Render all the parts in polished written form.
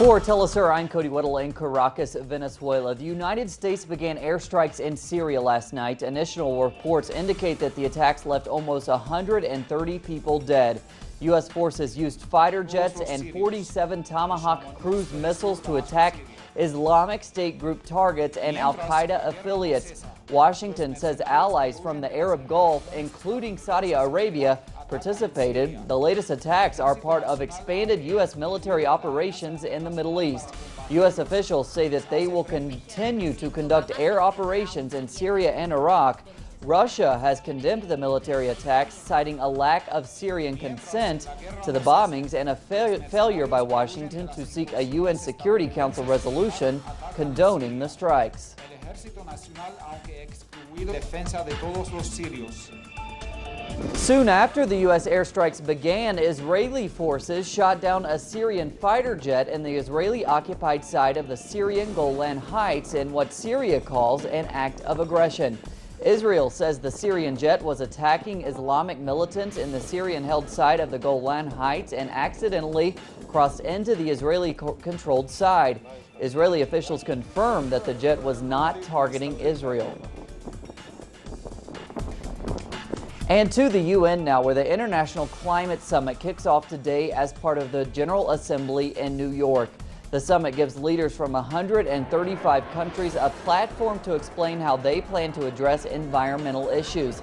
For teleSUR, I'm Cody Whittle in Caracas, Venezuela. The United States began airstrikes in Syria last night. Initial reports indicate that the attacks left almost 130 people dead. U.S. forces used fighter jets and 47 Tomahawk cruise missiles to attack Islamic State group targets and al-Qaeda affiliates. Washington says allies from the Arab Gulf, including Saudi Arabia, participated. The latest attacks are part of expanded U.S. military operations in the Middle East. U.S. officials say that they will continue to conduct air operations in Syria and Iraq. Russia has condemned the military attacks, citing a lack of Syrian consent to the bombings and a failure by Washington to seek a UN Security Council resolution condoning the strikes. Soon after the U.S. airstrikes began, Israeli forces shot down a Syrian fighter jet in the Israeli-occupied side of the Syrian Golan Heights in what Syria calls an act of aggression. Israel says the Syrian jet was attacking Islamic militants in the Syrian-held side of the Golan Heights and accidentally crossed into the Israeli-controlled side. Israeli officials confirmed that the jet was not targeting Israel. And to the UN now, where the International Climate Summit kicks off today as part of the General Assembly in New York. The summit gives leaders from 135 countries a platform to explain how they plan to address environmental issues.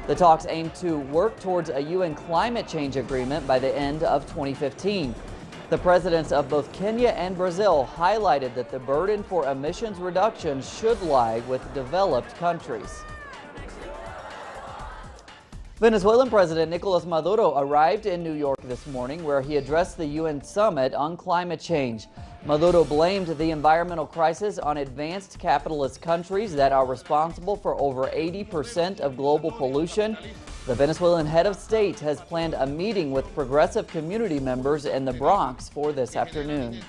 The talks aim to work towards a UN climate change agreement by the end of 2015. The presidents of both Kenya and Brazil highlighted that the burden for emissions reduction should lie with developed countries. Venezuelan President Nicolas Maduro arrived in New York this morning, where he addressed the UN summit on climate change. Maduro blamed the environmental crisis on advanced capitalist countries that are responsible for over 80% of global pollution. The Venezuelan head of state has planned a meeting with progressive community members in the Bronx for this afternoon.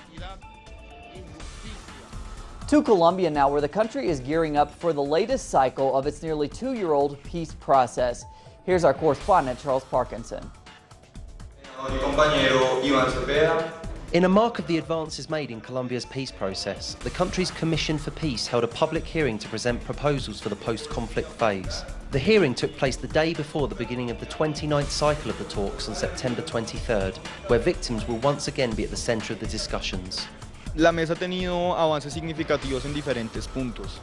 To Colombia now, where the country is gearing up for the latest cycle of its nearly two-year-old peace process. Here's our correspondent, Charles Parkinson. In a mark of the advances made in Colombia's peace process, the country's Commission for Peace held a public hearing to present proposals for the post-conflict phase. The hearing took place the day before the beginning of the 29th cycle of the talks on September 23rd, where victims will once again be at the centre of the discussions. La mesa ha tenido avances significativos en diferentes puntos.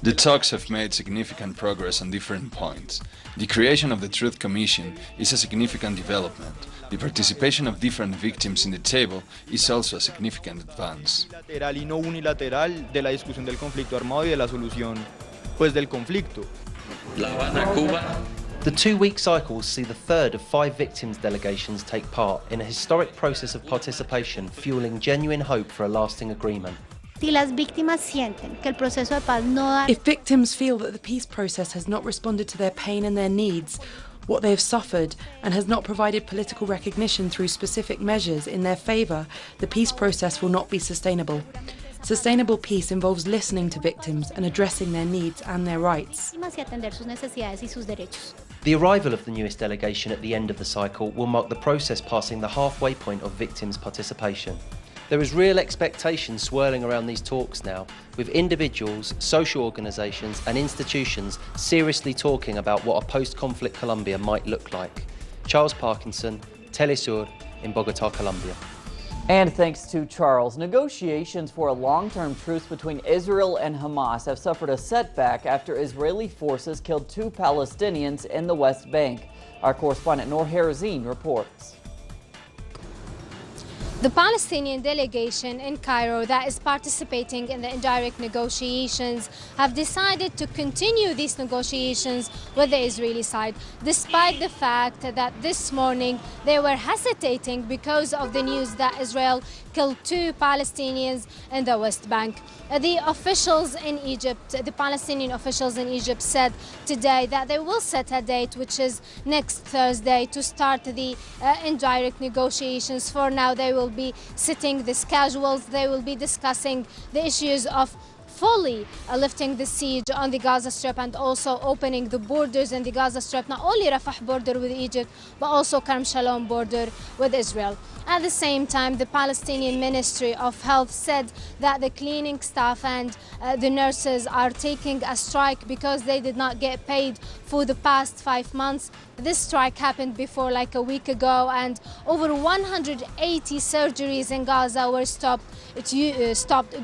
The talks have made significant progress on different points. The creation of the Truth Commission is a significant development. The participation of different victims in the table is also a significant advance. Bilateral y no unilateral de la discusión del conflicto armado y de la solución, del conflicto. La Habana, Cuba. The two-week cycle will see the third of 5 victims' delegations take part in a historic process of participation, fueling genuine hope for a lasting agreement. If victims feel that the peace process has not responded to their pain and their needs, what they have suffered, and has not provided political recognition through specific measures in their favour, the peace process will not be sustainable. Sustainable peace involves listening to victims and addressing their needs and their rights. The arrival of the newest delegation at the end of the cycle will mark the process passing the halfway point of victims' participation. There is real expectation swirling around these talks now, with individuals, social organisations and institutions seriously talking about what a post-conflict Colombia might look like. Charles Parkinson, teleSUR in Bogotá, Colombia. And thanks to Charles, negotiations for a long-term truce between Israel and Hamas have suffered a setback after Israeli forces killed 2 Palestinians in the West Bank. Our correspondent Noor Harazin reports. The Palestinian delegation in Cairo that is participating in the indirect negotiations have decided to continue these negotiations with the Israeli side, despite the fact that this morning they were hesitating because of the news that Israel killed 2 Palestinians in the West Bank. The officials in Egypt, the Palestinian officials in Egypt, said today that they will set a date, which is next Thursday, to start the indirect negotiations. For now, they will be sitting the schedules, they will be discussing the issues of fully lifting the siege on the Gaza Strip and also opening the borders in the Gaza Strip, not only Rafah border with Egypt, but also Karm Shalom border with Israel. At the same time, the Palestinian Ministry of Health said that the cleaning staff and the nurses are taking a strike because they did not get paid for the past 5 months. This strike happened before, like a week ago, and over 180 surgeries in Gaza were stopped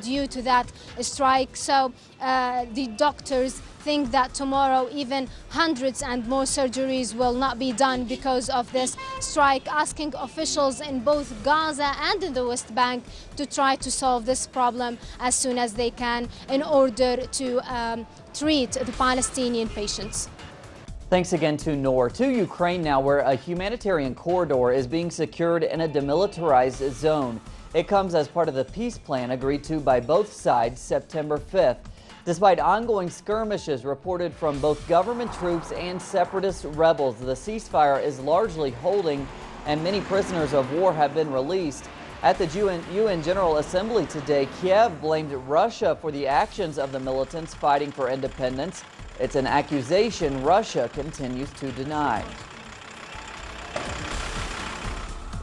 due to that strike. So the doctors think that tomorrow even hundreds and more surgeries will not be done because of this strike, asking officials in both Gaza and in the West Bank to try to solve this problem as soon as they can in order to treat the Palestinian patients. Thanks again to Noor. To Ukraine now, where a humanitarian corridor is being secured in a demilitarized zone. It comes as part of the peace plan agreed to by both sides September 5th. Despite ongoing skirmishes reported from both government troops and separatist rebels, the ceasefire is largely holding and many prisoners of war have been released. At the UN General Assembly today, Kiev blamed Russia for the actions of the militants fighting for independence. It's an accusation Russia continues to deny.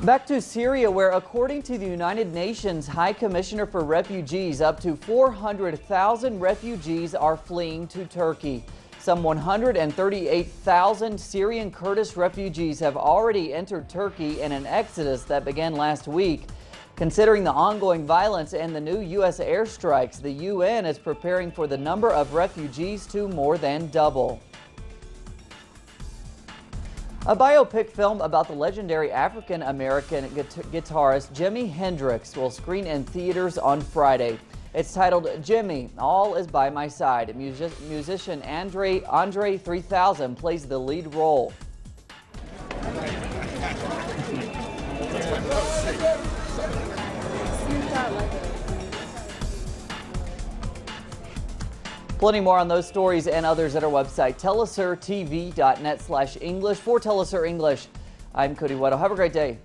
Back to Syria, where according to the United Nations High Commissioner for Refugees, up to 400,000 refugees are fleeing to Turkey. Some 138,000 Syrian Kurdish refugees have already entered Turkey in an exodus that began last week. Considering the ongoing violence and the new U.S. airstrikes, the UN is preparing for the number of refugees to more than double. A biopic film about the legendary African-American guitarist Jimi Hendrix will screen in theaters on Friday. It's titled Jimmy, All Is By My Side. Musician Andre 3000 plays the lead role. Plenty more on those stories and others at our website, telesurtv.net/English. For teleSUR English, I'm Cody Weddle. Have a great day.